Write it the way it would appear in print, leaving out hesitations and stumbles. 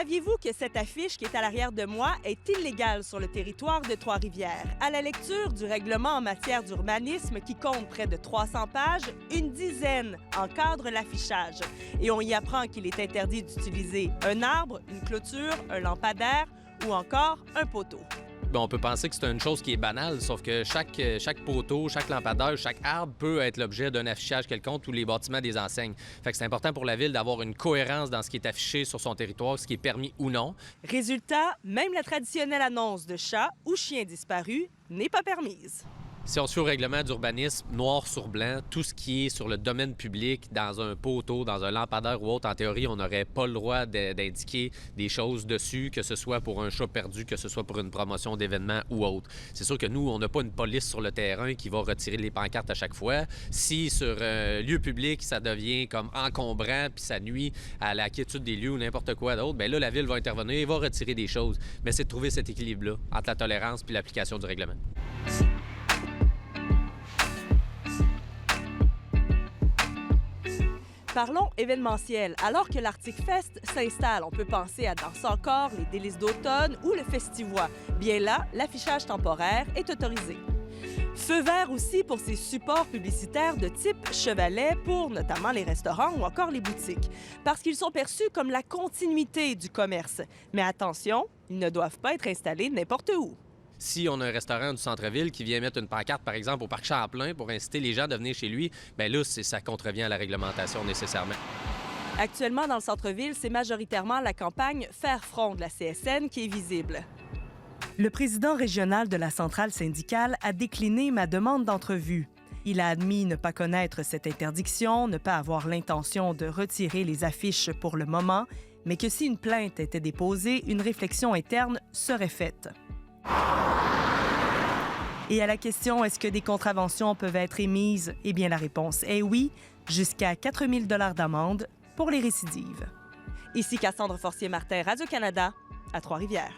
Saviez-vous que cette affiche qui est à l'arrière de moi est illégale sur le territoire de Trois-Rivières? À la lecture du règlement en matière d'urbanisme qui compte près de 300 pages, une dizaine encadre l'affichage. Et on y apprend qu'il est interdit d'utiliser un arbre, une clôture, un lampadaire ou encore un poteau. On peut penser que c'est une chose qui est banale, sauf que chaque poteau, chaque lampadaire, chaque arbre peut être l'objet d'un affichage quelconque ou les bâtiments des enseignes. Fait que c'est important pour la Ville d'avoir une cohérence dans ce qui est affiché sur son territoire, ce qui est permis ou non. Résultat, même la traditionnelle annonce de chat ou chien disparu n'est pas permise. Si on se fie au règlement d'urbanisme noir sur blanc, tout ce qui est sur le domaine public, dans un poteau, dans un lampadaire ou autre, en théorie, on n'aurait pas le droit d'indiquer des choses dessus, que ce soit pour un chat perdu, que ce soit pour une promotion d'événements ou autre. C'est sûr que nous, on n'a pas une police sur le terrain qui va retirer les pancartes à chaque fois. Si sur un lieu public, ça devient comme encombrant puis ça nuit à la quiétude des lieux ou n'importe quoi d'autre, bien là, la Ville va intervenir et va retirer des choses. Mais c'est de trouver cet équilibre-là entre la tolérance puis l'application du règlement. Parlons événementiel. Alors que l'Arctic Fest s'installe, on peut penser à Danse encore, les Délices d'automne ou le Festivois. Bien là, l'affichage temporaire est autorisé. Feu vert aussi pour ces supports publicitaires de type chevalet pour notamment les restaurants ou encore les boutiques, parce qu'ils sont perçus comme la continuité du commerce. Mais attention, ils ne doivent pas être installés n'importe où. Si on a un restaurant du centre-ville qui vient mettre une pancarte, par exemple, au parc Champlain pour inciter les gens à venir chez lui, bien là, ça contrevient à la réglementation nécessairement. Actuellement, dans le centre-ville, c'est majoritairement la campagne Faire front de la CSN qui est visible. Le président régional de la centrale syndicale a décliné ma demande d'entrevue. Il a admis ne pas connaître cette interdiction, ne pas avoir l'intention de retirer les affiches pour le moment, mais que si une plainte était déposée, une réflexion interne serait faite. Et à la question « Est-ce que des contraventions peuvent être émises? » Eh bien, la réponse est oui, jusqu'à 4 000 $ d'amende pour les récidives. Ici Cassandre Forcier-Martin, Radio-Canada, à Trois-Rivières.